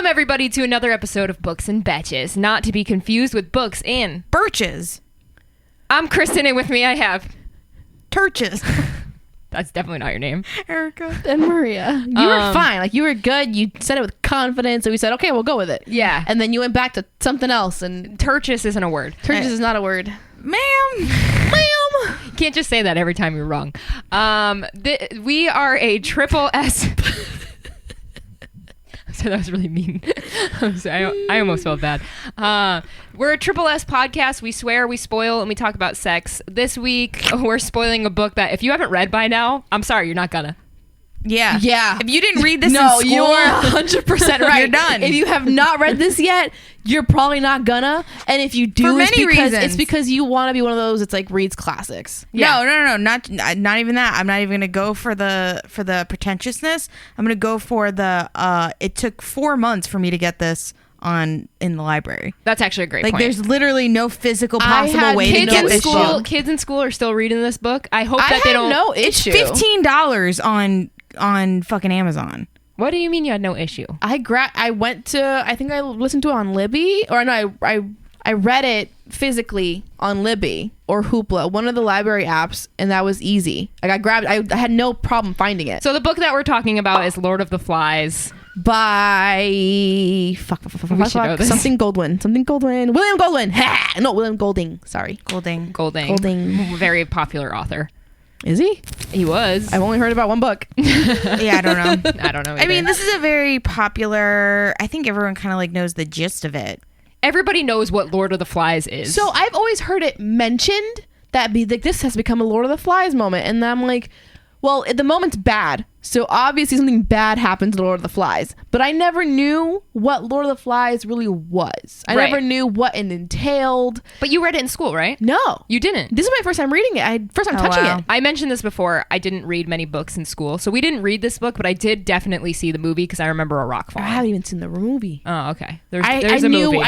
Welcome, everybody, to another episode of Books and Betches, not to be confused with Books and Birches. I'm Kristen, and with me I have... Turches. That's definitely not your name. Erica. And Maria. You were fine. Like, you were good. You said it with confidence, and we said, okay, we'll go with it. Yeah. And then you went back to something else, and... Turchus isn't a word. Turgis is not a word. Ma'am. You can't just say that every time you're wrong. We are a triple S... So that was really mean. I'm sorry, I almost felt bad. We're a triple S podcast. We swear, we spoil, and we talk about sex. This week, we're spoiling a book that if you haven't read by now, I'm sorry, you're not gonna. Yeah. Yeah. If you didn't read this in school, you're 100% right. You're done. If you have not read this yet, you're probably not gonna. And if you do, For many reasons. It's because you want to be one of those that's like reads classics. Yeah. No, not even that. I'm not even gonna go for the pretentiousness. I'm gonna go for the it took 4 months for me to get this in the library. That's actually a great point. There's literally no physical possible way to get this book. Kids in school are still reading this book. I hope that they don't. No issue. It's $15 on fucking Amazon. What do you mean you had no issue? I think I listened to it on Libby, or no, I read it physically on Libby or Hoopla, one of the library apps, and that was easy. Like I had no problem finding it. So the book that we're talking about is Lord of the Flies by something Goldwyn. William Goulding. No, William Goulding. Sorry. Goulding. Very popular author. Is he? He was. I've only heard about one book. Yeah, I don't know. I don't know either. I mean, this is a very popular... I think everyone kind of like knows the gist of it. Everybody knows what Lord of the Flies is. So I've always heard it mentioned that this has become a Lord of the Flies moment. And I'm like, well, the moment's bad. So obviously something bad happened to Lord of the Flies. But I never knew what Lord of the Flies really was. I never knew what it entailed. But you read it in school, right? No. You didn't? This is my first time reading it. First time touching it. I mentioned this before. I didn't read many books in school. So we didn't read this book, but I did definitely see the movie because I remember a rock falling. I haven't even seen the movie. Oh, okay. There's a movie.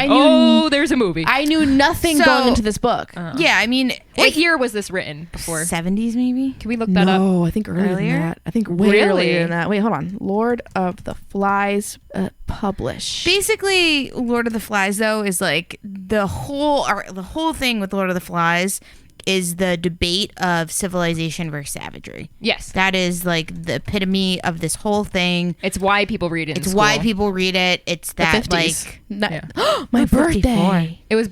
There's a movie. I knew nothing going into this book. Yeah, I mean... What year was this written before? 70s, maybe? Can we look that up? No, I think earlier than that. I think way earlier than that. Wait, hold on. Lord of the Flies published. Basically, Lord of the Flies, though, is like the whole thing with Lord of the Flies is the debate of civilization versus savagery. Yes. That is like the epitome of this whole thing. It's why people read it in school. Why people read it. It's that like... My birthday. It was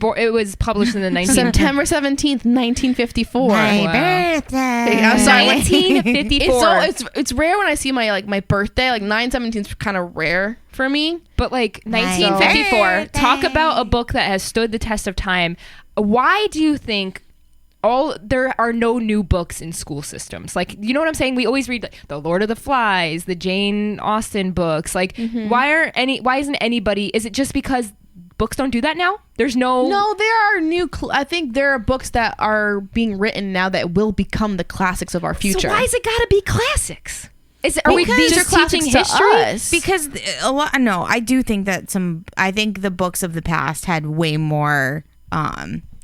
published in the September 17th, 1954. My birthday. I'm sorry. 1954. It's rare when I see my birthday. Like 9/17 is kind of rare for me. But like 1954, talk about a book that has stood the test of time. Why do you think there are no new books in school systems? Like, you know what I'm saying? We always read the Lord of the Flies, the Jane Austen books. Like, why isn't anybody? Is it just because books don't do that now? No, there are new. I think there are books that are being written now that will become the classics of our future. So why is it got to be classics? Are we these just are teaching classics history? to us? Because a lot. No, I do think that I think the books of the past had way more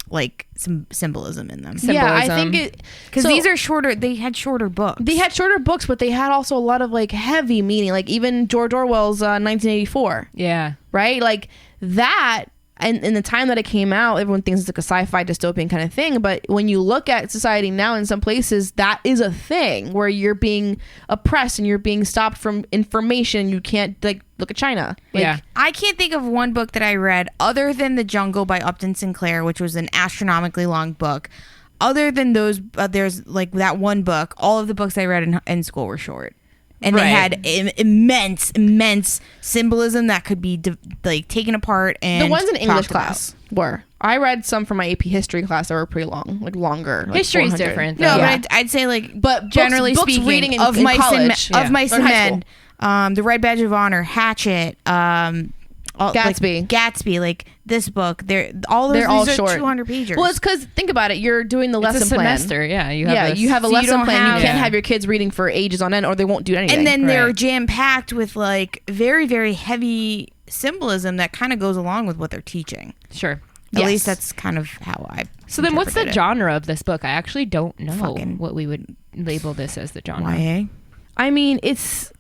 like some symbolism in them. Yeah, I think because these are shorter. They had shorter books. They had shorter books, but they had also a lot of like heavy meaning. Like even George Orwell's 1984. Yeah. Right. Like that. And in the time that it came out, everyone thinks it's like a sci-fi dystopian kind of thing. But when you look at society now, in some places, that is a thing where you're being oppressed and you're being stopped from information. You can't like look at China. Yeah. I can't think of one book that I read other than The Jungle by Upton Sinclair, which was an astronomically long book. Other than those, there's like that one book. All of the books I read in school were short. And they had immense symbolism that could be like taken apart and the ones in English class were. I read some from my AP history class that were pretty long, like longer. Like History's different. No, but I'd say like, but generally books speaking, reading in Mice and Men, The Red Badge of Honor, Hatchet, Gatsby, like this book, they're all short, 200 pages. Well, it's because think about it, you're doing the lesson plan. Semester, yeah. You have a lesson plan. You can't have your kids reading for ages on end, or they won't do anything. And then they're jam packed with like very, very heavy symbolism that kind of goes along with what they're teaching. Sure. At least that's kind of how I. So then, what's the genre of this book? I actually don't know what we would label this as the genre. YA. I mean, it's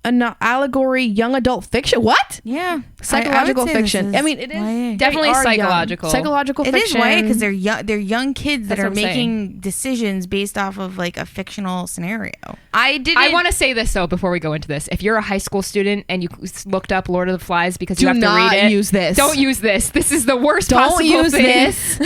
an allegory young adult fiction. What? Yeah. Psychological I would say this fiction. is I mean, it is YA. Definitely they are young. psychological. Psychological It is fiction. YA because they're young kids that That's are what I'm making decisions based off of like a fictional scenario. I want to say this though before we go into this. If you're a high school student and you looked up Lord of the Flies because you have to not read it, use this. Don't use this. This is the worst Don't possible use thing. this.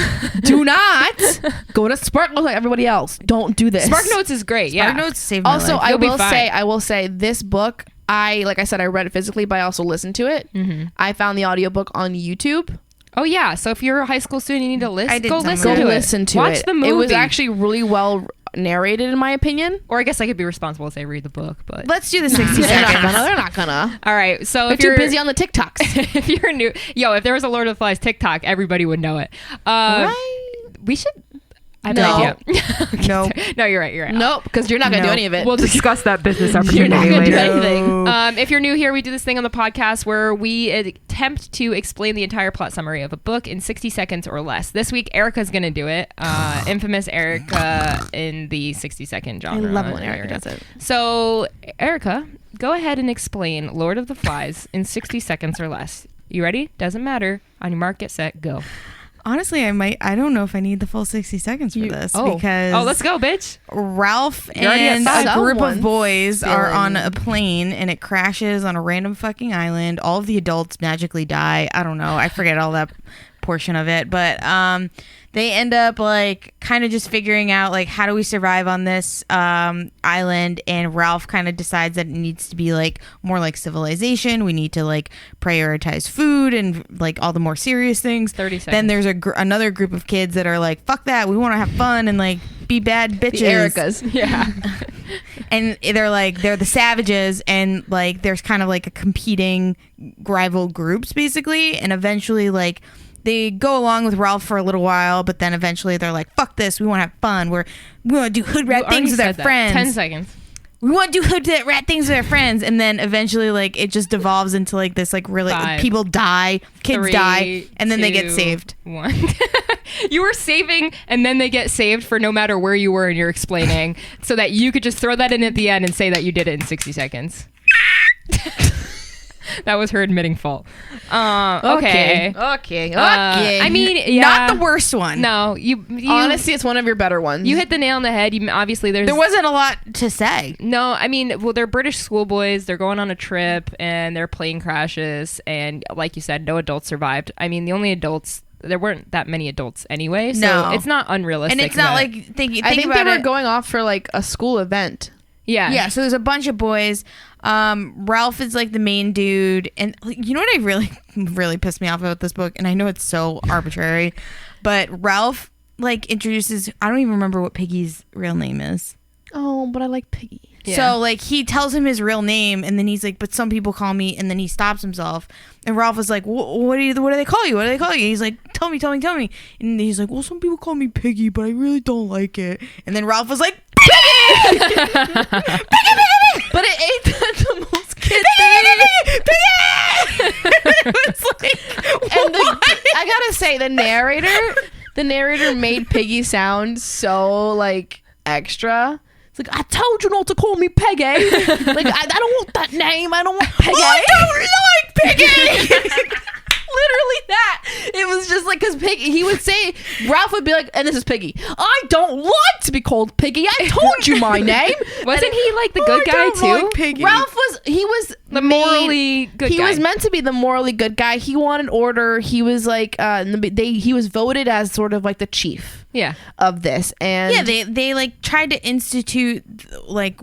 Do not go to Spark Notes like everybody else. Don't do this. Spark Notes is great. Yeah. Spark Notes saved my Also, life. I You'll be will fine. say this book, like I said, I read it physically, but I also listened to it. Mm-hmm. I found the audiobook on YouTube. Oh yeah. So if you're a high school student, you need to I did go some of listen it. to Go it. listen to Watch it. the movie. It was actually really well narrated, in my opinion. Or I guess I could be responsible if they read the book, but Let's do the 60 They're not seconds. gonna. They're not gonna. all right. So They're if too you're busy on the TikToks. if you're new, if there was a Lord of the Flies TikTok, everybody would know it. We should. I have No. an idea. No. No, you're right. Nope, because you're not gonna No. do any of it. We'll discuss that business You're not opportunity gonna do later. anything. If you're new here, we do this thing on the podcast where we attempt to explain the entire plot summary of a book in 60 seconds or less. This week, Erica's going to do it. Infamous Erica in the 60-second I genre. love when Erica does it. So, Erica, go ahead and explain Lord of the Flies in 60 seconds or less. You ready? Doesn't matter. On your mark, get set, go. Honestly, I don't know if I need the full 60 seconds for this because Oh, let's go, bitch. Ralph You're already at and five. a group of Someone's boys are feeling- on a plane and it crashes on a random fucking island. All of the adults magically die. I don't know. I forget all that portion of it, but they end up like kind of just figuring out like how do we survive on this island, and Ralph kind of decides that it needs to be like more like civilization. We need to like prioritize food and like all the more serious things. 30 seconds. Then there's another group of kids that are like, fuck that, we want to have fun and like be bad bitches. The Ericas. Yeah. And they're the savages, and like there's kind of like a competing rival groups basically, and eventually like they go along with Ralph for a little while, but then eventually they're like, fuck this, we want to have fun, we want to do hood rat You already things with our said that. friends. 10 seconds. We want to do hood rat things with our friends, and then eventually like it just devolves into like this like really 5, people die, kids 3, die, and then they get 2, saved. 1. You were saving and then they get saved for no matter where you were and you're explaining so that you could just throw that in at the end and say that you did it in 60 seconds. That was her admitting fault. Okay. Okay. I mean, yeah. Not the worst one. No, you Honestly, it's one of your better ones. you hit the nail on the head. You obviously There wasn't a lot to say. No, I mean, well, they're British schoolboys. They're going on a trip, and their plane crashes. And like you said, no adults survived. I mean, the only adults, there weren't that many adults anyway. So No. it's not unrealistic. And it's not that- like think I think about they were it. going off for like a school event. yeah. So there's a bunch of boys. Ralph is like the main dude, and you know what I really pissed me off about this book, and I know it's so arbitrary, but Ralph like introduces, I don't even remember what Piggy's real name is. Oh, but I like Piggy. Yeah. So like he tells him his real name, and then he's like, but some people call me, and then he stops himself, and Ralph is like, what do they call you? What do they call you? He's like, tell me. And he's like, well, some people call me Piggy, but I really don't like it. And then Ralph was like, Piggy! But it ain't that the most kid It was like, And I gotta say, the narrator made Piggy sound so like extra. It's like, I told you not to call me Peggy. Like I don't want that name. I don't want Peggy. I don't like Piggy. Literally that. It was just like, because Piggy, he would say, Ralph would be like, and this is Piggy, I don't like to be called Piggy. I told you my name. Wasn't he like the good guy too? Piggy. Ralph was The morally good he guy. was meant to be the morally good guy. He wanted order. He was like he was voted as sort of like the chief Yeah. of this. And Yeah, they like tried to institute like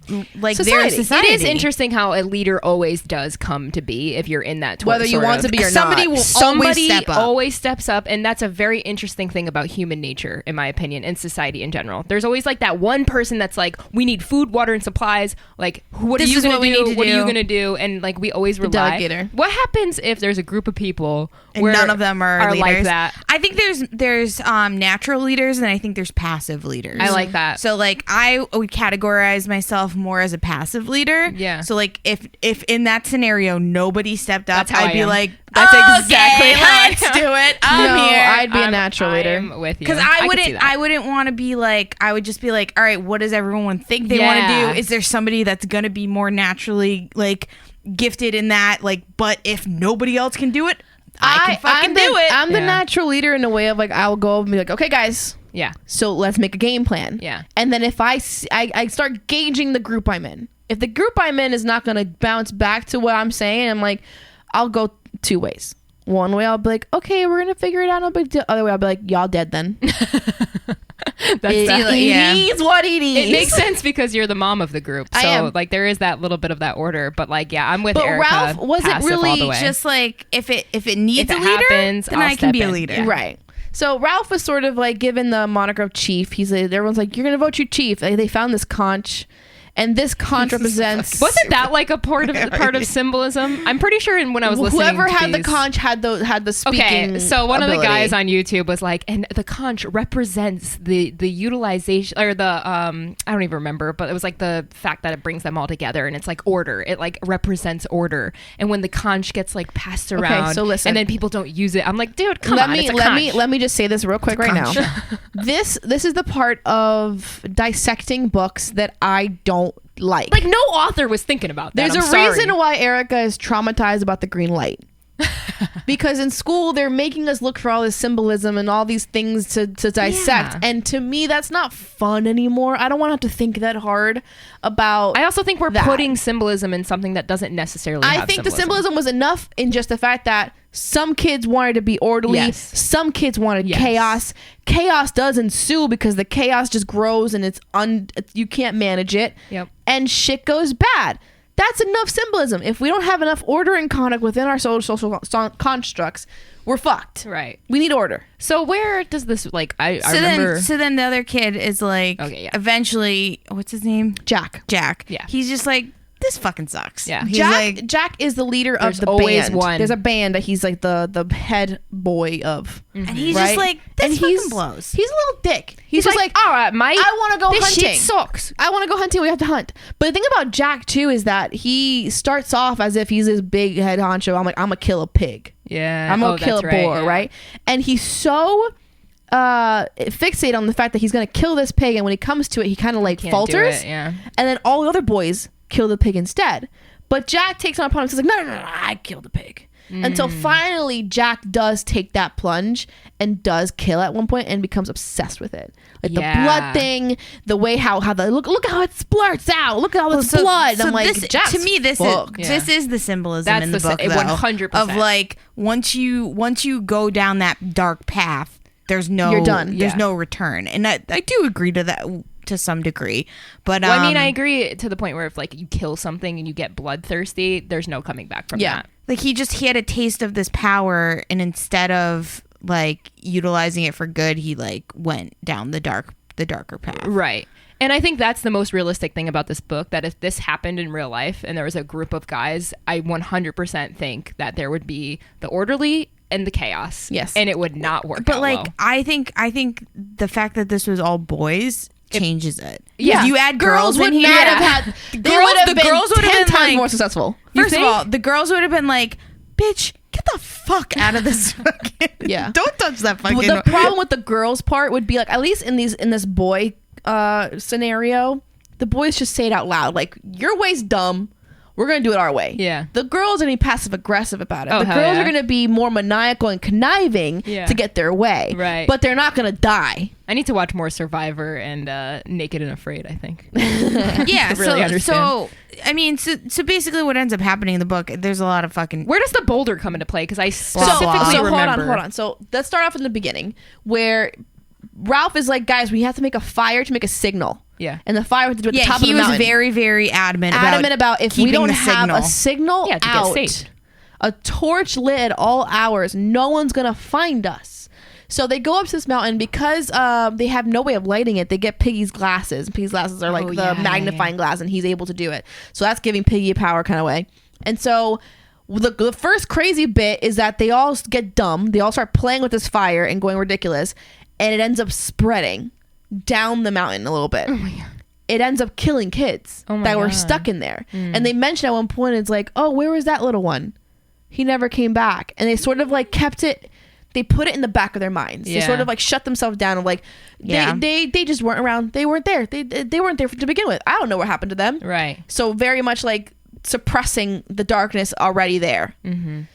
their Society. society. It is interesting how a leader always does come to be if you're in that whether you sort want of- to be or Somebody not. will Somebody always step up. always steps up, and that's a very interesting thing about human nature, in my opinion, and society in general. There's always like that one person that's like, we need food, water, and supplies. Like, what This are you is gonna what we do? need to What are you do. gonna do? And like, we always rely. delegator. What happens if there's a group of people and where none of them are leaders. like that? I think there's natural leaders, and I think there's passive leaders. I like that. So like I would categorize myself more as a passive leader. Yeah. So like if in that scenario nobody stepped up, That's how I I'd be am. like, That's exactly how let's do it. I'm No, here. I'd be a natural leader. I'm with you. Because I could see that. I wouldn't want to be like, I would just be like, all right, what does everyone think they want to Yeah. do? Is there somebody that's gonna be more naturally like gifted in that? Like, but if nobody else can do it, I can fucking do it. I'm the Yeah. natural leader in a way of like I'll go and be like, okay, guys, Yeah. so let's make a game plan. Yeah. And then if I start gauging the group I'm in. If the group I'm in is not going to bounce back to what I'm saying, I'm like, I'll go two ways. One way I'll be like, okay, we're going to figure it out. The other way I'll be like, y'all dead then. It is what it is. It makes sense because you're the mom of the group. I So am. like there is that little bit of that order. But like, yeah, I'm with But Erica. Ralph wasn't passive all really the way. Just like if it needs If a it leader, happens, then I'll I can step be a in. leader. Yeah. Right. So Ralph was sort of like given the moniker of chief. He's like, everyone's like, you're gonna vote you chief. Like, they found this conch, and this conch represents Wasn't that like a part of symbolism? I'm pretty sure when I was listening whoever to had the these- conch had the speaking. Okay, so one of the ability. guys on YouTube was like, and the conch represents the utilization or the I don't even remember, but it was like the fact that it brings them all together and it's like order. It like represents order. And when the conch gets like passed around, so listen. and then people don't use it, I'm like, dude, come on, it's a conch. let me just say this real quick right now. This is the part of dissecting books that I don't like. Like no author was thinking about that. There's I'm a sorry. reason why Erica is traumatized about the green light. Because in school they're making us look for all this symbolism and all these things to dissect, Yeah. and to me that's not fun anymore. I don't want to have to think that hard about. I also think we're that. putting symbolism in something that doesn't necessarily I have think the symbolism was enough in just the fact that some kids wanted to be orderly, Yes. some kids wanted Yes. chaos. Chaos does ensue because the chaos just grows and you can't manage it. Yep. And shit goes bad. That's enough symbolism. If we don't have enough order and conduct within our social constructs, we're fucked. Right. We need order. So where does this like I remember So then the other kid is like, Okay, yeah. eventually, what's his name? Jack. Yeah. He's just like, this fucking sucks. Yeah. He's Jack, like, Jack is the leader of There's the always band. one. There's a band that he's like the head boy of. and he's right? just like, this and fucking blows. He's a little dick. He's just like, all right, Mike. I want to go this hunting. shit sucks. I want to go hunting. We have to hunt. But the thing about Jack too is that he starts off as if he's this big head honcho. I'm gonna kill a pig. Yeah. I'm gonna kill a that's right, boar, yeah. right? And he's so fixated on the fact that he's gonna kill this pig, and when he comes to it, he kind of like Can't do falters. it, yeah. And then all the other boys kill the pig instead. But Jack takes on upon himself. He's like, no, I killed the pig. Until finally Jack does take that plunge and does kill at one point and becomes obsessed with it. Like the Yeah. blood thing, the way how the look how it splurts out. Look at all this blood. And I'm like, this, Jack's to me, this fucked. is the symbolism That's in the the book, sy- though, 100%. of like once you go down that dark path, there's no You're done. There's Yeah. no return, and I do agree to that to some degree. But Well, I mean, I agree to the point where if like you kill something and you get bloodthirsty, there's no coming back from Yeah. that. like he had a taste of this power, and instead of like utilizing it for good, he like went down the darker path. Right. And I think that's the most realistic thing about this book, that if this happened in real life and there was a group of guys, I 100% think that there would be the orderly and the chaos. Yes. And it would not work But out like well. I think the fact that this was all boys changes it. Yeah. If you add girls would in here, not have had. They would have been girls would 10 have been times like, more successful. First of think? all, the girls would have been like, "Bitch, get the fuck out of this fucking Yeah. Don't touch that fucking." The problem with the girls part would be like, at least in this boy scenario, the boys just say it out loud, like, your way's dumb, we're gonna do it our way. Yeah. The girls are gonna be passive aggressive about it. Oh, The hell girls yeah. are gonna be more maniacal and conniving Yeah. to get their way. Right. But they're not gonna die. I need to watch more Survivor and Naked and Afraid, I think. yeah, to really understand. so I mean, so basically, what ends up happening in the book, there's a lot of fucking. Where does the boulder come into play? Because I Blah, specifically blah. So remember. hold on. So let's start off in the beginning where Ralph is like, guys, we have to make a fire to make a signal. Yeah. And the fire has to do at the Yeah, top of he the was mountain. very, very adamant about if we keeping don't the have a signal Yeah, to get out, saved. a torch lit at all hours, no one's gonna find us. So they go up to this mountain because they have no way of lighting it. They get Piggy's glasses. Piggy's glasses are like the yeah, magnifying glass, and he's able to do it. So that's giving Piggy a power kind of way. And so the first crazy bit is that they all get dumb. They all start playing with this fire and going ridiculous, and it ends up spreading down the mountain a little bit. Oh my God. It ends up killing kids Oh my that were God. stuck in there. And they mentioned at one point, it's like, oh, where was that little one? he never came back. And they sort of like kept it, they put it in the back of their minds. They sort of like shut themselves down of like, they just weren't around. They weren't there. They weren't there to begin with. I don't know what happened to them. Right. So very much like suppressing the darkness already there.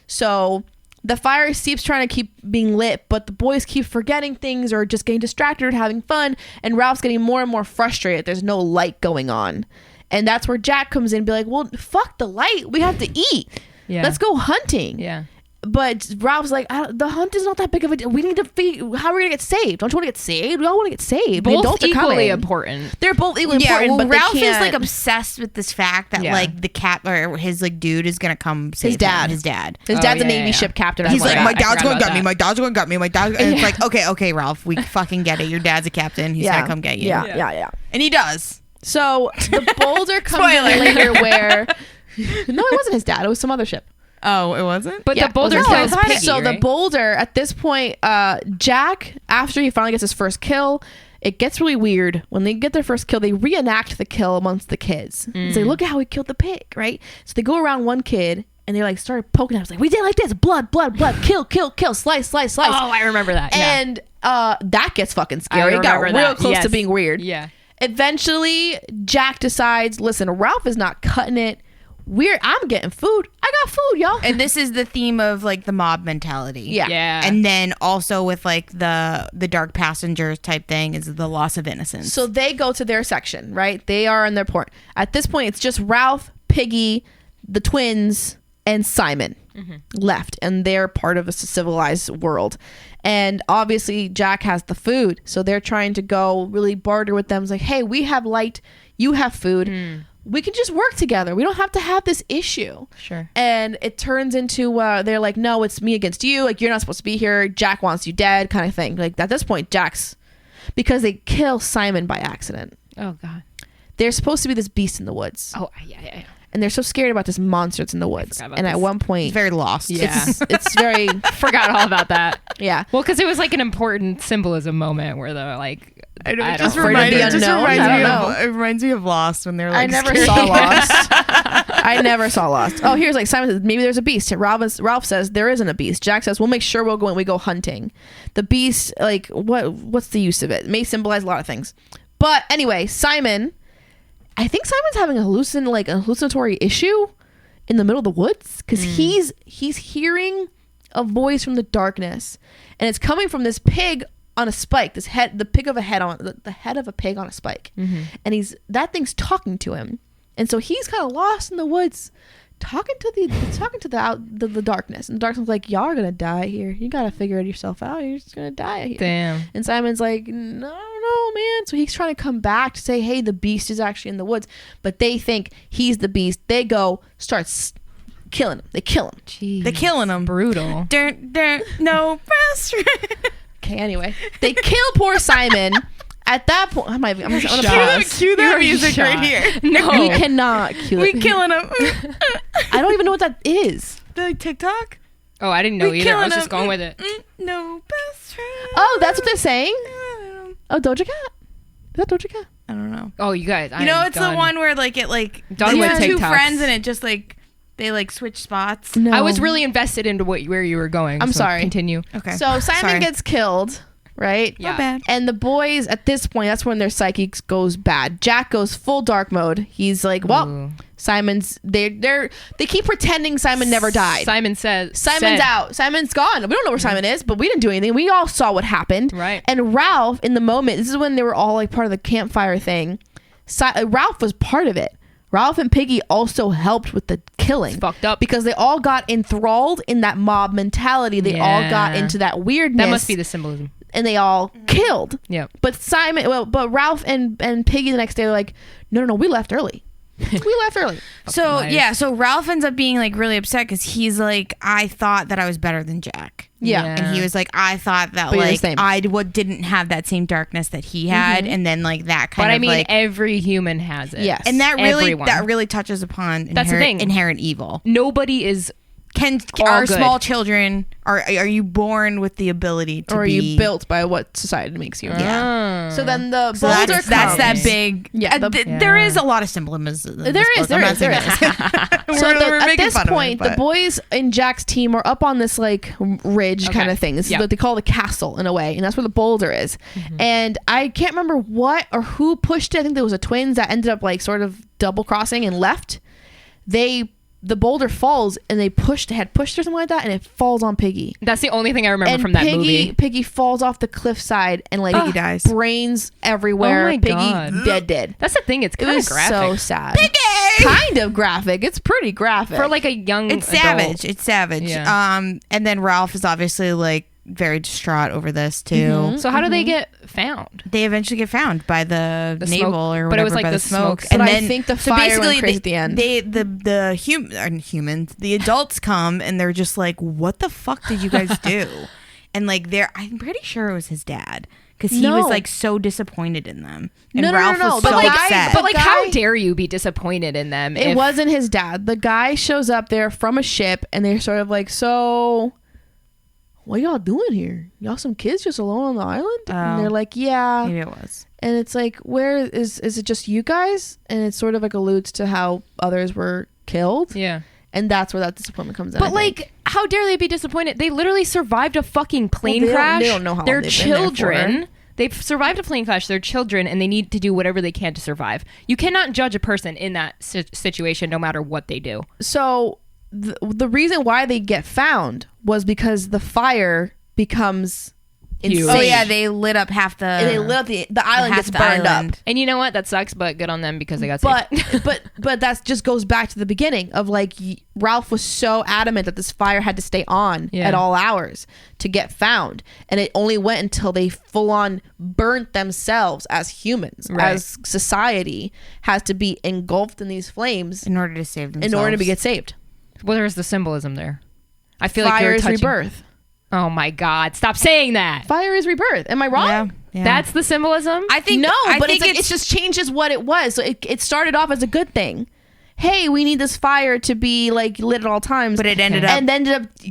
So the fire keeps trying to keep being lit, but the boys keep forgetting things or just getting distracted or having fun. And Ralph's getting more and more frustrated. There's no light going on. And that's where Jack comes in and be like, well, fuck the light. We have to eat. Yeah. Let's go hunting. Yeah. But Ralph's like, the hunt is not that big of a deal. We need to figure how are we gonna get saved. Don't you want to get saved? We all want to get saved. Both adults are equally coming. important. They're both equally important. Well, but Ralph they is can't. like obsessed with this fact that like the cat or his like dude is gonna come save His dad. him. His dad. His Oh, dad's a yeah, Navy yeah. ship captain. He's like, I my forgot dad's going to about get me. that. My dad's going to get me. My dad. And it's like, okay, Ralph, we fucking get it. Your dad's a captain. He's gonna come get you. Yeah. And he does. So the boulder comes Spoiler. in later where no, it wasn't his dad. It was some other ship. Oh, it wasn't. But Yeah, the boulder it was kills Piggy, So the right? boulder at this point, Jack, after he finally gets his first kill, it gets really weird. When they get their first kill, they reenact the kill amongst the kids. It's like, look at how he killed the pig, right? So they go around one kid and they like started poking at him. It's like, we did it like this, blood, kill, slice. Oh, I remember that. Yeah. And that gets fucking scary. I It got remember real that. close to Yes. being weird. Yeah. Eventually, Jack decides, listen, Ralph is not cutting it. I'm getting food. I got food, y'all. And this is the theme of like the mob mentality. Yeah. Yeah. And then also with like the dark passengers type thing is the loss of innocence. So they go to their section, right? They are in their port. At this point, it's just Ralph, Piggy, the twins, and Simon left. And they're part of a civilized world. And obviously, Jack has the food. So they're trying to go really barter with them. It's like, hey, we have light. You have food. We can just work together. We don't have to have this issue. Sure. And it turns into they're like, no, it's me against you. Like, you're not supposed to be here. Jack wants you dead, kind of thing. Like, at this point, because they kill Simon by accident. Oh God. There's supposed to be this beast in the woods. Oh yeah. And they're so scared about this monster that's in the woods. forgot about And at this. one point, he's very lost. Yeah. it's very, Forgot all about that. yeah. Well, because it was like an important symbolism moment where they're like, I know, I it don't just know. Afraid of the unknown? I don't know. It reminds me of Lost when they're like I never scared. saw Lost. I never saw Lost. Oh, here's like Simon says, maybe there's a beast. Ralph says there isn't a beast. Jack says, we'll make sure we go hunting. The beast, like, what's the use of it? It may symbolize a lot of things. But anyway, I think Simon's having a hallucinatory issue in the middle of the woods because he's hearing a voice from the darkness, and it's coming from this pig on a spike. The head of a pig on a spike, and that thing's talking to him, and so he's kind of lost in the woods, talking to the darkness, and the darkness is like, y'all are gonna die here. You gotta figure it yourself out. You're just gonna die here. damn. And Simon's like, no, man. So he's trying to come back to say, hey, the beast is actually in the woods. But they think he's the beast. They go, killing him. They kill him. Jeez. They're killing him. Brutal. No best friend. Okay, anyway. They kill poor Simon. At that point, I'm gonna pause. Cue that You're music shot. right here. No. We cannot kill We it. killing him. I don't even know what that is. The TikTok. Oh, I didn't know We either. I killing was just him. going with it. No best friend. Oh, that's what they're saying? I don't know. Oh, Doja Cat? Is that Doja Cat? I don't know. Oh, you guys. You know, it's the one where like it like Done like, with two TikToks. friends and it just like they like switch spots. No. I was really invested into where you were going. I'm so sorry. Continue. Okay. So Simon Sorry. gets killed, right? Yeah. Not bad. And the boys, at this point, that's when their psychics goes bad. Jack goes full dark mode. He's like, well, Ooh. Simon's they keep pretending Simon never died. Simon's Simon's out. Simon's gone. We don't know where Simon is, but we didn't do anything. We all saw what happened. Right. And Ralph, in the moment, this is when they were all like part of the campfire thing. Ralph was part of it. Ralph and Piggy also helped with the killing. It's fucked up. Because they all got enthralled in that mob mentality. They all got Yeah. into that weirdness. That must be the symbolism. And they all killed. Yeah. But but Ralph and Piggy the next day were like, no, we left early. We left early. So liars. yeah, so Ralph ends up being like really upset because he's like, I thought that I was better than Jack. Yeah. And he was like, I thought that But you're the like same. I didn't have that same darkness that he had, and then like that kind But of I mean, like, every human has it. Yes. and that everyone. really touches upon That's the thing. inherent evil. Nobody is. All Our good. small children are you born with the ability to Or are be you built by what society makes you? Yeah. So then the So boulder that's comes. that big. Yeah, There is a lot of symbolism. There is. I'm not saying So we're at making this fun of it, point, the but- boys in Jack's team are up on this like ridge kind of thing. This is what they call the castle in a way, and that's where the boulder is. And I can't remember what or who pushed it. I think there was a twins that ended up like sort of double crossing and left. The boulder falls and they had pushed or something like that, and it falls on Piggy. That's the only thing I remember And from that movie. Piggy falls off the cliffside and like Piggy dies. brains everywhere. Oh my Piggy God. dead. That's the thing. It's It kind of was graphic. so sad. Piggy! Kind of graphic. It's pretty graphic For like a young It's adult. savage. It's savage. Yeah. And then Ralph is obviously like very distraught over this too. So how do they get found? They eventually get found by the naval smoke. or whatever, But it was like by the the smoke. smoke. But I think the fire went crazy at the end. The adults come and they're just like, "What the fuck did you guys do?" And like, I'm pretty sure it was his dad because he was like so disappointed in them. And No, Ralph was But so like, upset. But like, how guy- dare you be disappointed in them? It wasn't his dad. The guy shows up there from a ship, and they're sort of like, "So, what y'all doing here? Y'all some kids just alone on the island?" And they're like, "Yeah." Maybe it was. And it's like, where is it just you guys? And it sort of like alludes to how others were killed. Yeah. And that's where that disappointment comes in. But I think. like, how dare they be disappointed? They literally survived a fucking plane they don't- crash. they don't know how They're long they've been there for. children. They've survived a plane crash. They're children, and they need to do whatever they can to survive. You cannot judge a person in that situation, no matter what they do. So the reason why they get found was because the fire becomes Huge. insane. Oh yeah, they lit up half the. And they lit up the island half gets the burned island. up. And you know what? That sucks, but good on them because they got But saved. but that just goes back to the beginning of like Ralph was so adamant that this fire had to stay on Yeah. at all hours to get found, and it only went until they full on burnt themselves as humans, Right. as society has to be engulfed in these flames in order to save themselves. in order to get saved. Well, there's the symbolism there. I feel Fire like you're is touching. rebirth. Oh my God! Stop saying that. Fire is rebirth. Am I wrong? Yeah, yeah. That's the symbolism. I think No, I but think it just changes what it was. So it started off as a good thing. Hey, we need this fire to be like lit at all times. But it ended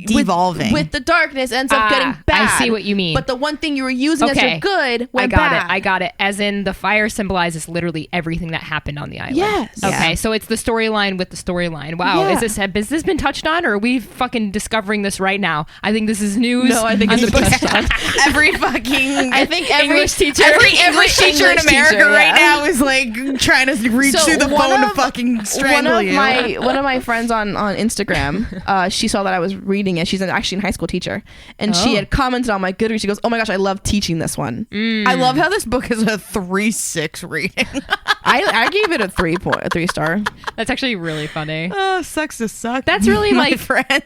devolving. with the darkness. Ends up getting bad. I see what you mean. But the one thing you were using as your good went bad. I got it. As in, the fire symbolizes literally everything that happened on the island. Yes. Okay, Yeah. so it's the storyline with the storyline. Wow, Yeah. has this been touched on, or are we fucking discovering this right now? I think this is news. No, I think on it's the been book. touched on. every fucking. I think every English teacher. Every English teacher in English America teacher, right yeah. now is like trying to reach So through the one phone to of- fucking strangle you. One of my friends on Instagram, she saw that I was reading it. She's actually a high school teacher, and she Oh. had commented on my Goodreads. She goes, "Oh my gosh, I love teaching this one." I love how this book is a 3.6 rating. I gave it a 3 star. That's actually really funny. Oh, sucks to suck. That's really my like- friend.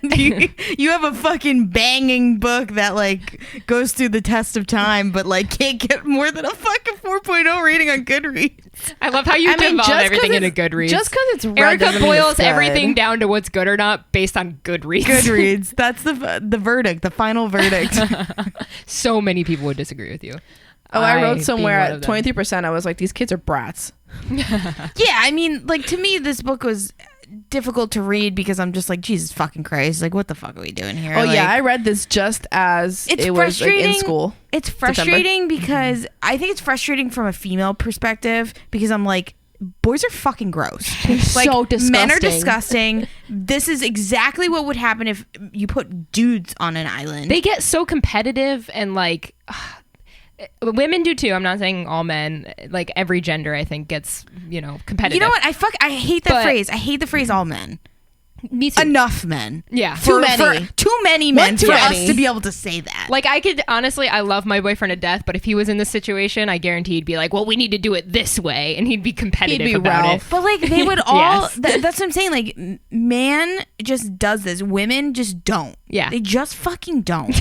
You have a fucking banging book that like goes through the test of time, but like can't get more than a fucking 4.0 rating on Goodreads. I love how you devolve everything into Goodreads. Just because it's red Erica doesn't mean it's boils good. everything down to what's good or not based on Goodreads. Goodreads. That's the verdict, the final verdict. So many people would disagree with you. Oh, I wrote being somewhere one of at them. 23%. I was like, these kids are brats. Yeah, I mean, like to me, this book was difficult to read because I'm just like, Jesus fucking Christ, like what the fuck are we doing here? Oh Like, yeah, I read this just as It's it was like, in frustrating. school. It's frustrating because I think it's frustrating from a female perspective because I'm like, boys are fucking gross. Like, so men are disgusting. disgusting. This is exactly what would happen if you put dudes on an island. They get so competitive and like women do too. I'm not saying all men. Like every gender, I think gets competitive. you know what? I hate that But- phrase. I hate the phrase all men. Me too. Enough men. Yeah. Too many. Too many men too for many. us to be able to say that. Like I could honestly, I love my boyfriend to death, but if he was in this situation, I guarantee he'd be like, "Well, we need to do it this way," and he'd be competitive He'd be about Ralph. it. But like they would all. Yes. That's what I'm saying. Like man just does this. Women just don't. Yeah. They just fucking don't.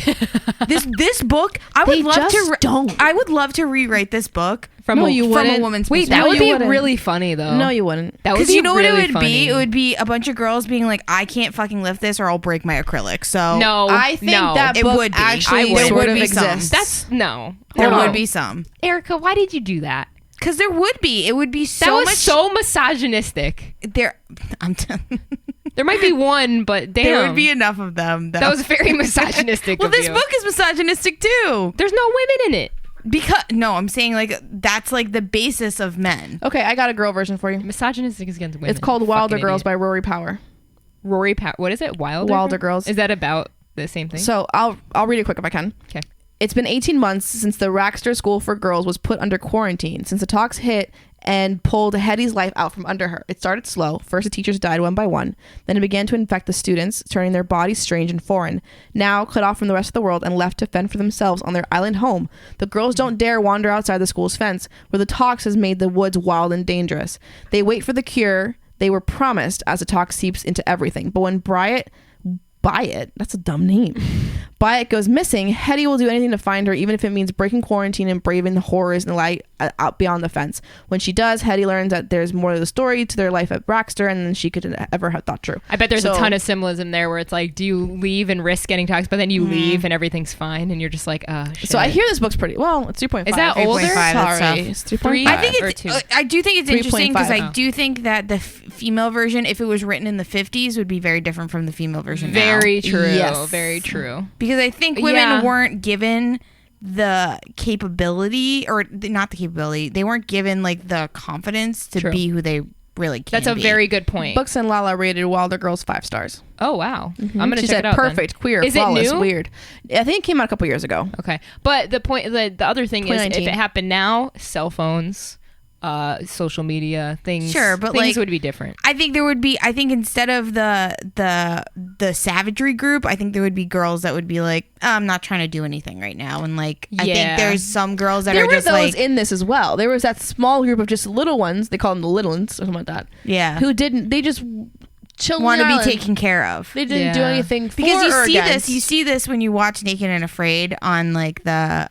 this book. I would They love just to. don't. I would love to rewrite this book No, you from wouldn't. a woman's Wait, perspective. that No, would you be wouldn't. really funny though. No, you wouldn't. That would Because be you know what really it would funny. be? It would be a bunch of girls being like, "I can't fucking lift this, or I'll break my acrylic." So No, I think no. that It book would be. actually I would. sort There of would be some. exists. That's no. there Hold would on. be some. Erica, why did you do that? Because there would be. It would be so That was much. so misogynistic. there. There might be one, but damn, There would be enough of them. that was very misogynistic. well, of this you. book is misogynistic too. There's no women in it. Because no, I'm saying like that's like the basis of men. Okay, I got a girl version for you. Misogynistic is against women. It's called Wilder Fucking Girls idiot. by Rory Power. What is it? Wilder Girls. Is that about the same thing? So I'll read it quick if I can. Okay. It's been 18 months since the Raxter School for Girls was put under quarantine, since the talks hit and pulled Hetty's life out from under her. It started slow. First, the teachers died one by one. Then it began to infect the students, turning their bodies strange and foreign. Now, cut off from the rest of the world and left to fend for themselves on their island home, the girls don't dare wander outside the school's fence, where the tox has made the woods wild and dangerous. They wait for the cure they were promised as the tox seeps into everything. But when Byatt, that's a dumb name. Byatt goes missing, Hetty will do anything to find her, even if it means breaking quarantine and braving the horrors and the light out beyond the fence. When she does, Hetty learns that there's more to the story to their life at Raxter than she could ever have thought true. I bet there's a ton of symbolism there where it's like, do you leave and risk getting toxic, but then you leave and everything's fine and you're just like, oh shit. So I hear this book's pretty, well, it's 3.5. Is that older? Sorry. It's 3.5. I think it's. I do think it's interesting because 3.5. I do think that the female version, if it was written in the 50s, would be very different from the female version now. Very true. Yes. Very true. Because I think women weren't given the capability, or not the capability, they weren't given like the confidence to be who they really can That's a be. very good point. Books and Lala rated Wilder Girls 5 stars. Oh wow. I'm gonna She check said it out. perfect, then. queer, Is flawless, it new? weird. I think it came out a couple years ago. Okay, but the point, the other thing is, if 2019. it happened now, cell phones, social media things, Sure, but things like, would be different. I think there would be. I think instead of the savagery group, I think there would be girls that would be like, I'm not trying to do anything right now, and like I think there's some girls that There are were just those like, in this as well. There was that small group of just little ones. They call them the little ones or something like that. yeah, Who didn't? They just chilled. want to be around. taken care of. They didn't do Yeah. anything for Because you or see against. this, you see this when you watch Naked and Afraid on like the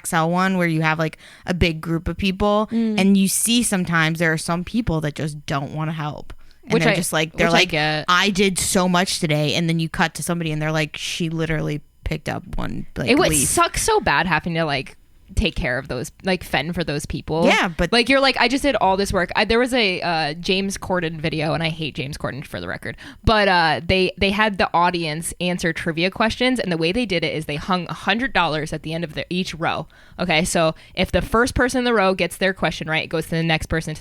XL one, where you have like a big group of people, and you see sometimes there are some people that just don't want to help, and Which they're I- just like, which I get. I did so much today, and then you cut to somebody and they're like, she literally picked up one like It would leaf. suck so bad having to like take care of those, like fend for those people. Yeah, but like you're like, I just did all this work. There was a James Corden video, and I hate James Corden for the record, but they had the audience answer trivia questions, and the way they did it is they hung $100 at the end of each row. Okay, so if the first person in the row gets their question right, it goes to the next person,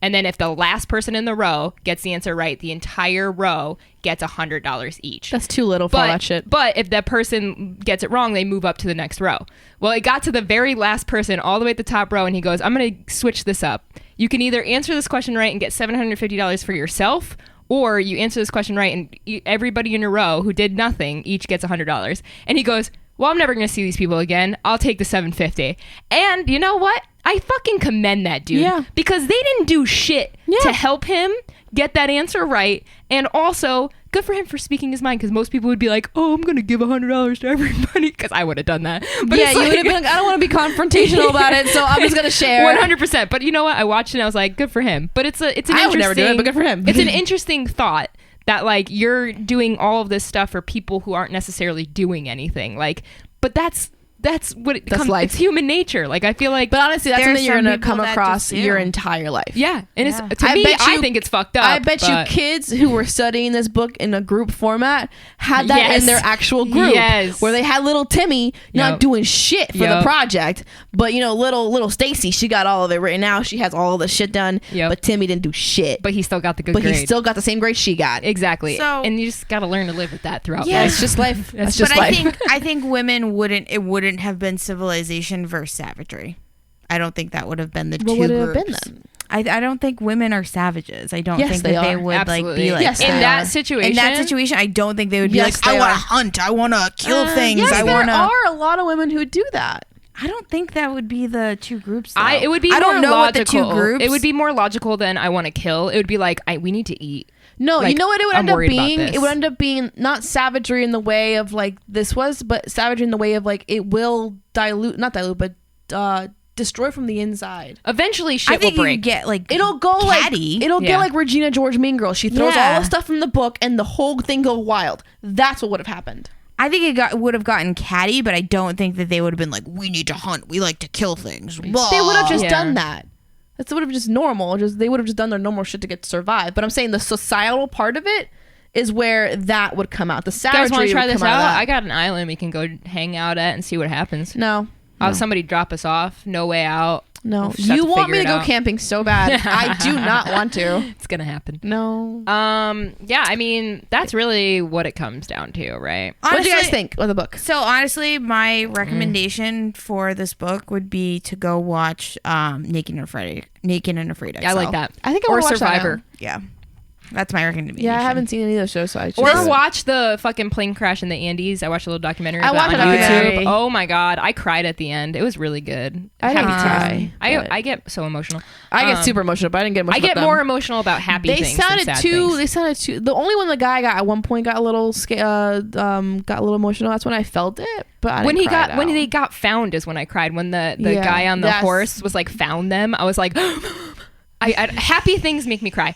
and then if the last person in the row gets the answer right, the entire row gets $100 each. That's too little for all that shit. But if that person gets it wrong, they move up to the next row. Well, it got to the very last person all the way at the top row, and he goes, I'm going to switch this up. You can either answer this question right and get $750 for yourself, or you answer this question right and everybody in your row who did nothing each gets $100. And he goes, well, I'm never going to see these people again. I'll take the $750. And you know what? I fucking commend that dude. Yeah. Because they didn't do shit to help him get that answer right. And also, good for him for speaking his mind, because most people would be like, oh, I'm going to give $100 to everybody, because I would have done that. But yeah, it's you like, would have been like, I don't want to be confrontational about it, so I'm just going to share. 100%. But you know what? I watched it and I was like, good for him. But it's an I would never do it, but good for him. It's an interesting thought that like you're doing all of this stuff for people who aren't necessarily doing anything. Like, but that's what it That's comes. life. It's human nature. Like I feel like, But honestly, that's There are something you're some going to people come that across just do. your entire life. yeah. And Yeah. it's to me, I think it's fucked up. I bet you but- kids who were studying this book in a group format had that Yes. in their actual group. Yes. Where they had little Timmy not Yep. doing shit for the Yep. project. But, you know, little Stacy, she got all of it written out. She has all of the shit done. Yep. But Timmy didn't do shit. but he still got the good But grade. he still got the same grade she got. exactly. So- and you just got to learn to live with that throughout. Yeah, life. it's just life. That's But just but life. I think women wouldn't have been civilization versus savagery. I don't think that would have been the What two would it have groups. been then? I don't think women are savages. I don't Yes, think they that they are. would Absolutely. like be like Yes, that. they in that are. situation. In that situation, I don't think they would be Yes, like, I they want to are. hunt, I want to kill things, Yes, I there want to. are a lot of women who do that. I don't think that would be the two groups. Though. It would be I more don't know logical. what the two groups. It would be more logical than I want to kill. It would be like we need to eat. No, Like, you know what it would I'm end up worried about being? this. It would end up being not savagery in the way of like this was, but savagery in the way of like it will not dilute, but destroy from the inside. Eventually, shit I think will you break. get like It'll go catty. like it'll Yeah. get like Regina George Mean Girl. She throws Yeah. all the stuff from the book, and the whole thing go wild. That's what would have happened. I think it would have gotten catty, but I don't think that they would have been like, we need to hunt, we like to kill things. They would have just Yeah. done that. That's would have just normal. They would have just done their normal shit to get to survive. But I'm saying the societal part of it is where that would come out. The You guys savagery want to try would this come out? of that. I got an island we can go hang out at and see what happens. No. I'll have somebody drop us off. No way out. No. We'll just have You to want me figure to it go out. camping so bad. I do not want to. It's gonna happen. No. Yeah, I mean, that's really what it comes down to, right? What do you guys Honestly- think of the book? So honestly, my recommendation for this book would be to go watch Naked and Afraid. I like that. I think I Or wanna watch that Survivor. now. Yeah, that's my recommendation. Yeah, I haven't seen any of those shows, so I should. Or watch the fucking plane crash in the Andes. I watched a little documentary I of watched that a on documentary. YouTube. Oh my god, I cried at the end. It was really good. I didn't Happy cry. tears. I get so emotional. I get super emotional, but I didn't get emotional. I get about more them. emotional about happy They things than sounded sad too. things. They sounded too. The only one the guy got at one point got a little got a little emotional. That's when I felt it. But I didn't cry it when out. they got found is when I cried. When the Yeah, guy on the that's- horse was like found them, I was like, I happy things make me cry.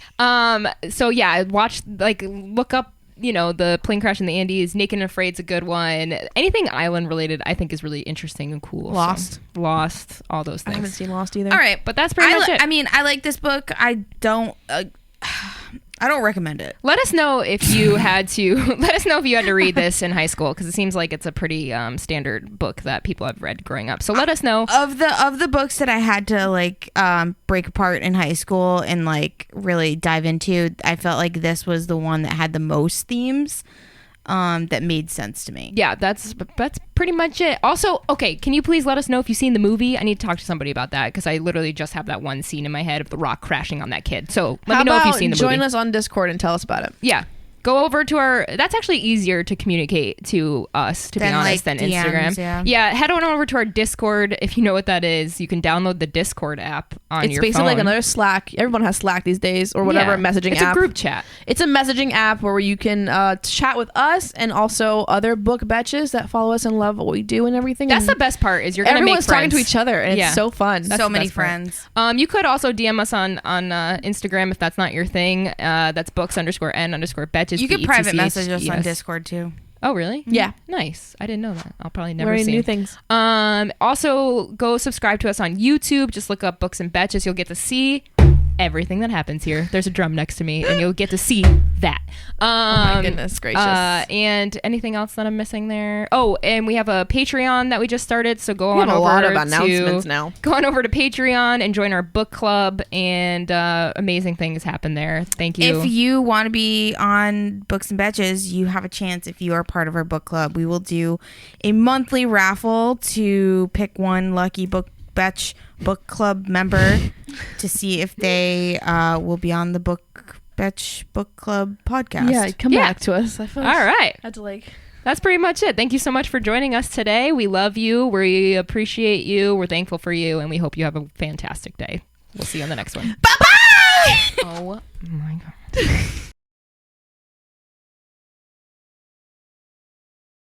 So yeah, look up. The plane crash in the Andes. Naked and Afraid's a good one. Anything island related, I think, is really interesting and cool. Lost. All those I haven't things. seen Lost either. All right, But that's pretty much it. I mean, I like this book. I don't recommend it. Let us know if you had to. Let us know if you had to read this in high school, because it seems like it's a pretty standard book that people have read growing up. So let us know. Of the books that I had to break apart in high school and really dive into, I felt like this was the one that had the most themes that made sense to me. Yeah, that's pretty much it. Also, okay, can you please let us know if you've seen the movie? I need to talk to somebody about that, because I literally just have that one scene in my head of the rock crashing on that kid. So let me know if you've seen the movie. Join us on Discord and tell us about it. Yeah. Go over to that's actually easier to communicate to us, to be Than, honest, than DMs, Instagram. yeah. Head on over to our Discord. If you know what that is, you can download the Discord app on It's your basically phone. like another Slack. Everyone has Slack these days, or whatever messaging it's app. a group chat. It's a messaging app where you can chat with us and also other book betches that follow us and love what we do and everything. That's the and best part, is you're going to make everyone's talking friends. to each other, and Yeah. it's so fun. That's So the many best part. friends. You could also DM us on Instagram if that's not your thing. That's books_n_betches. You could private message us on BETCES. Discord too. Oh, really? Yeah. Nice. I didn't know that. I'll probably never Learning see new it. things. Also, go subscribe to us on YouTube. Just look up Books and Betches. You'll get to see everything that happens here. There's a drum next to me, and you'll get to see that. Oh my goodness gracious. And anything else that I'm missing there? Oh, and we have a Patreon that we just started. So go We on have a over lot of to announcements now. Go on over to Patreon and join our book club. And amazing things happen there. Thank you. If you want to be on Books and Betches, you have a chance if you are part of our book club. We will do a monthly raffle to pick one lucky book club member to see if they will be on the Book Club podcast. Yeah, come Yeah. back to us. I feel All right. I had to That's pretty much it. Thank you so much for joining us today. We love you. We appreciate you. We're thankful for you. And we hope you have a fantastic day. We'll see you on the next one. Bye-bye! Oh my God.